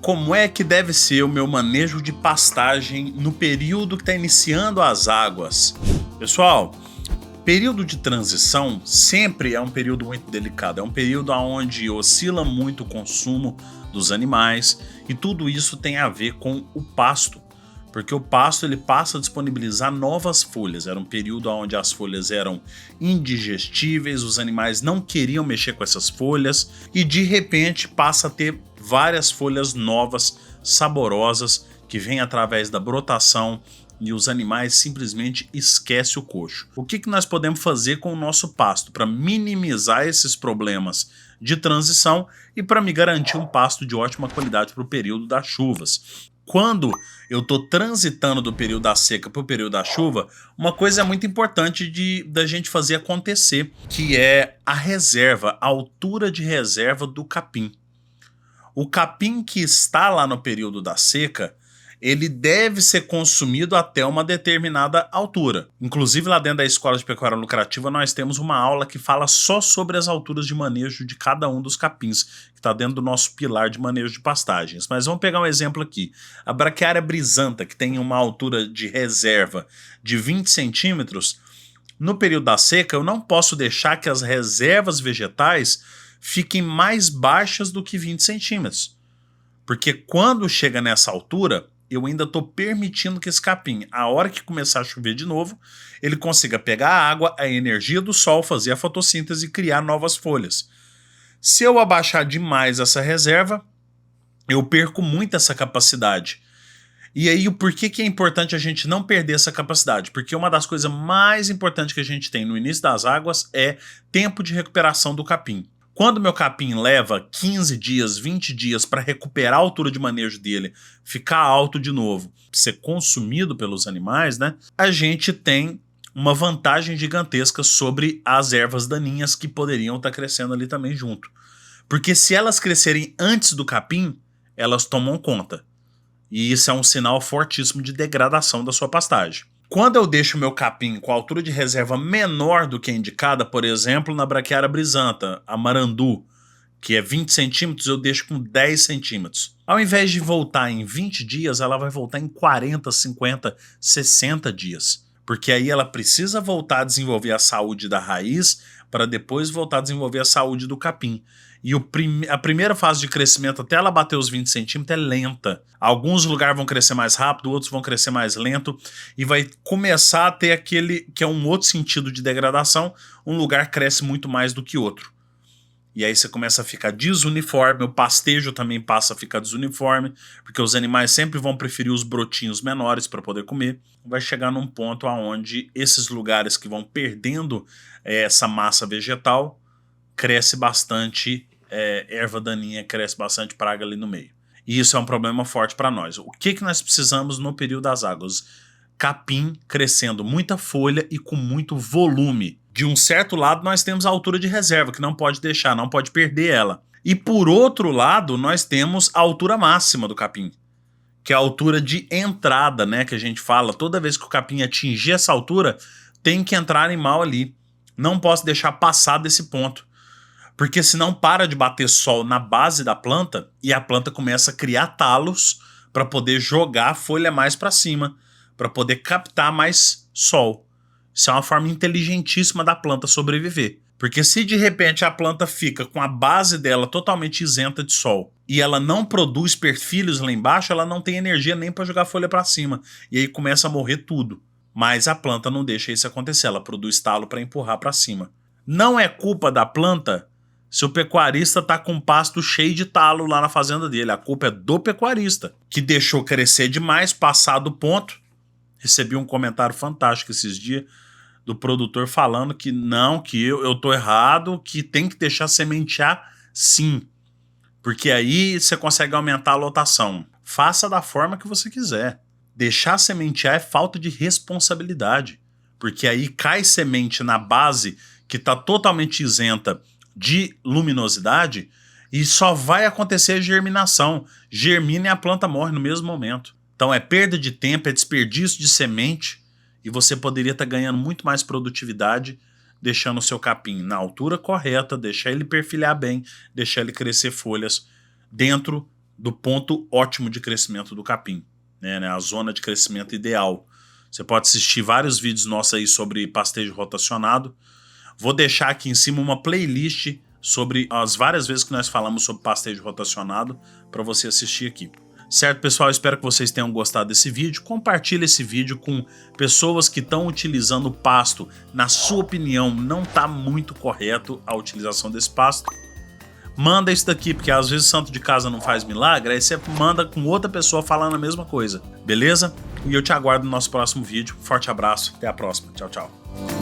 Como é que deve ser o meu manejo de pastagem no período que está iniciando as águas? Pessoal, período de transição sempre é um período muito delicado, é um período onde oscila muito o consumo dos animais e tudo isso tem a ver com o pasto, porque o pasto ele passa a disponibilizar novas folhas. Era um período onde as folhas eram indigestíveis, os animais não queriam mexer com essas folhas e de repente passa a ter várias folhas novas, saborosas, que vêm através da brotação e os animais simplesmente esquecem o coxo. O que nós podemos fazer com o nosso pasto para minimizar esses problemas de transição e para me garantir um pasto de ótima qualidade para o período das chuvas? Quando eu estou transitando do período da seca para o período da chuva, uma coisa muito importante da gente fazer acontecer, que é a reserva, a altura de reserva do capim. O capim que está lá no período da seca, ele deve ser consumido até uma determinada altura. Inclusive lá dentro da Escola de Pecuária Lucrativa nós temos uma aula que fala só sobre as alturas de manejo de cada um dos capins, que está dentro do nosso pilar de manejo de pastagens. Mas vamos pegar um exemplo aqui. A Braquiária brisanta, que tem uma altura de reserva de 20 centímetros, no período da seca eu não posso deixar que as reservas vegetais fiquem mais baixas do que 20 centímetros. Porque quando chega nessa altura, eu ainda estou permitindo que esse capim, a hora que começar a chover de novo, ele consiga pegar a água, a energia do sol, fazer a fotossíntese e criar novas folhas. Se eu abaixar demais essa reserva, eu perco muito essa capacidade. E aí, por que é importante a gente não perder essa capacidade? Porque uma das coisas mais importantes que a gente tem no início das águas é tempo de recuperação do capim. Quando meu capim leva 15 dias, 20 dias para recuperar a altura de manejo dele, ficar alto de novo, ser consumido pelos animais, né? A gente tem uma vantagem gigantesca sobre as ervas daninhas que poderiam estar crescendo ali também junto. Porque se elas crescerem antes do capim, elas tomam conta. E isso é um sinal fortíssimo de degradação da sua pastagem. Quando eu deixo meu capim com a altura de reserva menor do que a indicada, por exemplo, na Braquiária brisanta, a marandu, que é 20 centímetros, eu deixo com 10 centímetros. Ao invés de voltar em 20 dias, ela vai voltar em 40, 50, 60 dias. Porque aí ela precisa voltar a desenvolver a saúde da raiz para depois voltar a desenvolver a saúde do capim. E a primeira fase de crescimento até ela bater os 20 centímetros é lenta. Alguns lugares vão crescer mais rápido, outros vão crescer mais lento. E vai começar a ter aquele que é um outro sentido de degradação. Um lugar cresce muito mais do que outro. E aí você começa a ficar desuniforme, o pastejo também passa a ficar desuniforme, porque os animais sempre vão preferir os brotinhos menores para poder comer. Vai chegar num ponto onde esses lugares que vão perdendo essa massa vegetal, cresce bastante erva daninha, cresce bastante praga ali no meio. E isso é um problema forte para nós. O que nós precisamos no período das águas? Capim crescendo, muita folha e com muito volume. De um certo lado nós temos a altura de reserva, que não pode deixar, não pode perder ela. E por outro lado nós temos a altura máxima do capim, que é a altura de entrada, né, que a gente fala. Toda vez que o capim atingir essa altura, tem que entrar animal ali. Não posso deixar passar desse ponto. Porque senão para de bater sol na base da planta e a planta começa a criar talos para poder jogar a folha mais para cima, para poder captar mais sol. Isso é uma forma inteligentíssima da planta sobreviver. Porque se de repente a planta fica com a base dela totalmente isenta de sol e ela não produz perfilhos lá embaixo, ela não tem energia nem para jogar a folha para cima. E aí começa a morrer tudo. Mas a planta não deixa isso acontecer, ela produz talo para empurrar para cima. Não é culpa da planta se o pecuarista está com um pasto cheio de talo lá na fazenda dele. A culpa é do pecuarista, que deixou crescer demais, passar do ponto. Recebi um comentário fantástico esses dias do produtor falando que não, que eu tô errado, que tem que deixar sementear sim, porque aí você consegue aumentar a lotação. Faça da forma que você quiser. Deixar sementear é falta de responsabilidade, porque aí cai semente na base que está totalmente isenta de luminosidade e só vai acontecer a germinação. Germina e a planta morre no mesmo momento. Então é perda de tempo, é desperdício de semente e você poderia estar ganhando muito mais produtividade deixando o seu capim na altura correta, deixar ele perfilhar bem, deixar ele crescer folhas dentro do ponto ótimo de crescimento do capim, né? A zona de crescimento ideal. Você pode assistir vários vídeos nossos aí sobre pastejo rotacionado. Vou deixar aqui em cima uma playlist sobre as várias vezes que nós falamos sobre pastejo rotacionado para você assistir aqui. Certo, pessoal? Espero que vocês tenham gostado desse vídeo. Compartilhe esse vídeo com pessoas que estão utilizando o pasto. Na sua opinião, não está muito correto a utilização desse pasto? Manda isso daqui, porque às vezes o santo de casa não faz milagre, aí você manda com outra pessoa falando a mesma coisa, beleza? E eu te aguardo no nosso próximo vídeo. Forte abraço, até a próxima. Tchau, tchau.